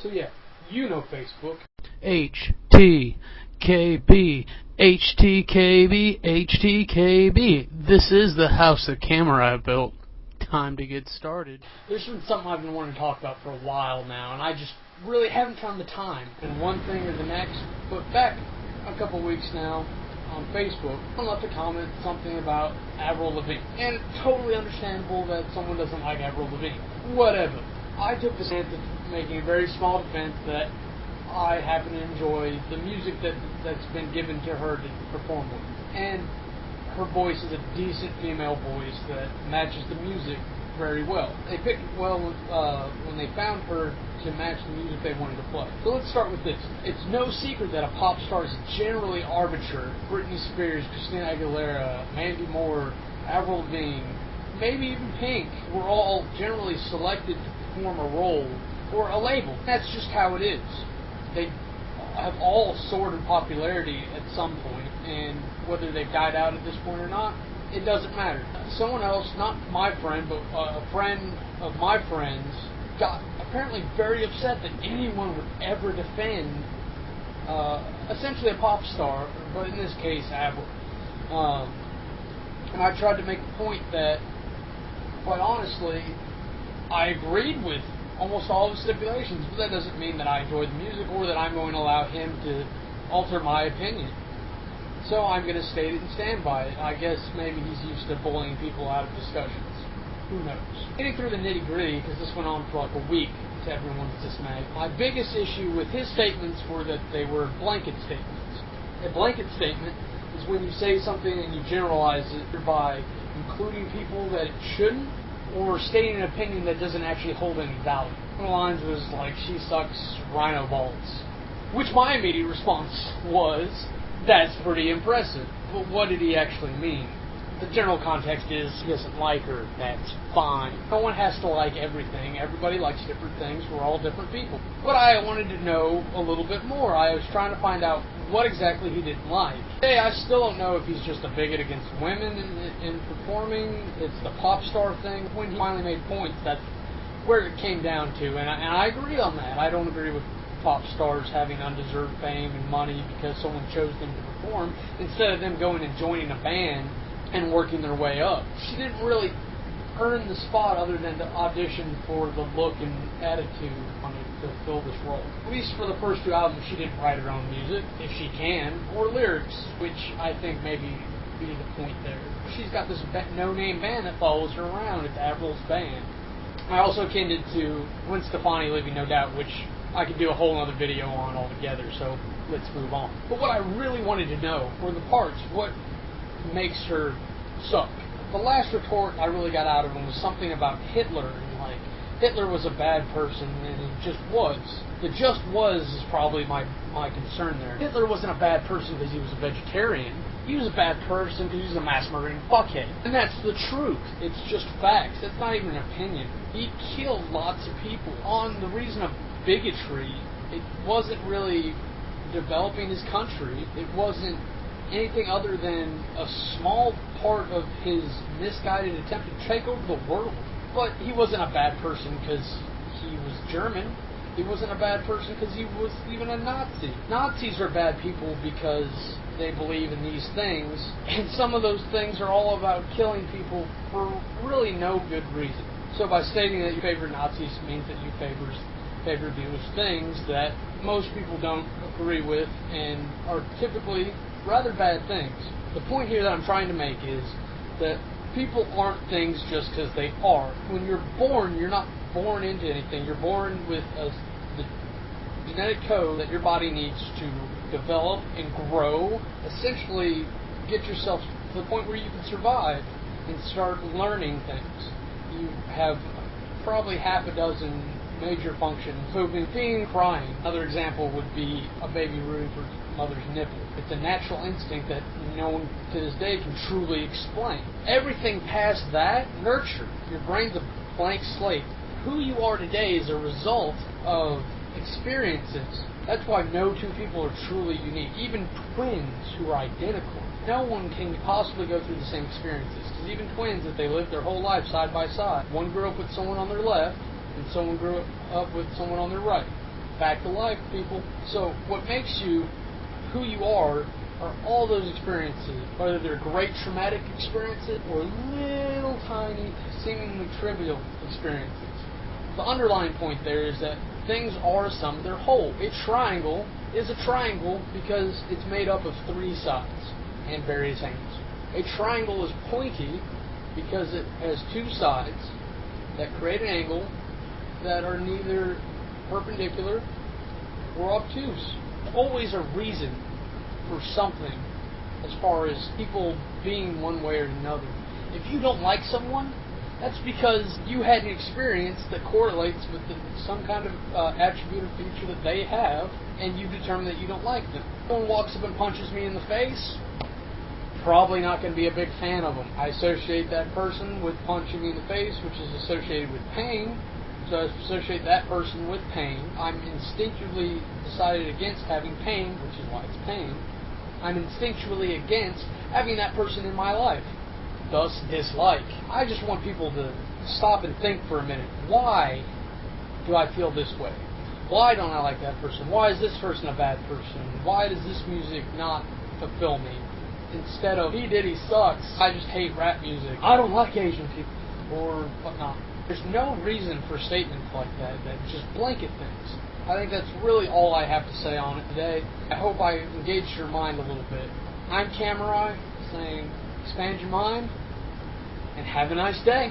So yeah, you know Facebook. HTKB, HTKB, HTKB. This is the house that Kamurai built. Time to get started. There's been something I've been wanting to talk about for a while now, and I just really haven't found the time. And one thing or the next, but back a couple weeks now on Facebook, I left a comment, something about Avril Lavigne. And it's totally understandable that someone doesn't like Avril Lavigne. Whatever. I took the stance of making a very small defense that I happen to enjoy the music that's been given to her to perform with. And her voice is a decent female voice that matches the music very well. They picked it well when they found her to match the music they wanted to play. So let's start with this. It's no secret that a pop star is generally arbiter. Britney Spears, Christina Aguilera, Mandy Moore, Avril Lavigne, maybe even Pink, were all generally selected to perform a role or a label. That's just how it is. They have all soared in popularity at some point, and whether they've died out at this point or not, it doesn't matter. Someone else, not my friend, but a friend of my friends, got apparently very upset that anyone would ever defend essentially a pop star, but in this case, Avril. And I tried to make the point that, quite honestly, I agreed with almost all of the stipulations, but that doesn't mean that I enjoy the music or that I'm going to allow him to alter my opinion. So I'm going to state it and stand by it. I guess maybe he's used to bullying people out of discussions. Who knows? Getting through the nitty-gritty, because this went on for like a week to everyone's dismay, my biggest issue with his statements were that they were blanket statements. A blanket statement is when you say something and you generalize it by including people that it shouldn't, or stating an opinion that doesn't actually hold any value. One of the lines was like, "She sucks rhino balls," which my immediate response was, "That's pretty impressive." But what did he actually mean? The general context is he doesn't like her. That's fine. No one has to like everything. Everybody likes different things. We're all different people. But I wanted to know a little bit more. I was trying to find out what exactly he didn't like. Hey, I still don't know if he's just a bigot against women in performing. It's the pop star thing. When he finally made points, that's where it came down to. And I agree on that. I don't agree with pop stars having undeserved fame and money because someone chose them to perform instead of them going and joining a band and working their way up. She didn't really earn the spot other than to audition for the look and attitude to fill this role. At least for the first two albums, she didn't write her own music, if she can, or lyrics, which I think maybe be the point there. She's got this no-name band that follows her around. It's Avril's band. I also kindred to Gwen Stefani, Living No Doubt, which I could do a whole other video on altogether, so let's move on. But what I really wanted to know were the parts. What makes her suck? The last retort I really got out of him was something about Hitler, and like, Hitler was a bad person, and he just was. The just was is probably my concern there. Hitler wasn't a bad person because he was a vegetarian. He was a bad person because he was a mass-murdering fuckhead. And that's the truth. It's just facts. That's not even an opinion. He killed lots of people. On the reason of bigotry, it wasn't really developing his country. It wasn't anything other than a small part of his misguided attempt to take over the world. But he wasn't a bad person because he was German. He wasn't a bad person because he was even a Nazi. Nazis are bad people because they believe in these things, and some of those things are all about killing people for really no good reason. So by stating that you favor Nazis means that you favor those things that most people don't agree with and are typically rather bad things. The point here that I'm trying to make is that people aren't things just because they are. When you're born, you're not born into anything. You're born with the genetic code that your body needs to develop and grow, essentially get yourself to the point where you can survive and start learning things. You have probably half a dozen major functions: pooping, peeing, crying. Another example would be a baby rooting for mother's nipple. It's a natural instinct that no one to this day can truly explain. Everything past that, nurture. Your brain's a blank slate. Who you are today is a result of experiences. That's why no two people are truly unique. Even twins who are identical, no one can possibly go through the same experiences. Because even twins, if they live their whole life side by side, one grew up with someone on their left, and someone grew up with someone on their right. Fact of life, people. So what makes you who you are all those experiences, whether they're great traumatic experiences or little tiny, seemingly trivial experiences. The underlying point there is that things are a sum of their whole. A triangle is a triangle because it's made up of three sides and various angles. A triangle is pointy because it has two sides that create an angle that are neither perpendicular or obtuse. Always a reason for something as far as people being one way or another. If you don't like someone, that's because you had an experience that correlates with some kind of attribute or feature that they have, and you determine that you don't like them. If someone walks up and punches me in the face, probably not going to be a big fan of them. I associate that person with punching me in the face, which is associated with pain. So I associate that person with pain. I'm instinctively decided against having pain, which is why it's pain. I'm instinctually against having that person in my life. Thus, dislike. I just want people to stop and think for a minute. Why do I feel this way? Why don't I like that person? Why is this person a bad person? Why does this music not fulfill me? Instead of, P. Diddy sucks, I just hate rap music. I don't like Asian people, or whatnot. There's no reason for statements like that just blanket things. I think that's really all I have to say on it today. I hope I engaged your mind a little bit. I'm Kamurai, saying expand your mind, and have a nice day.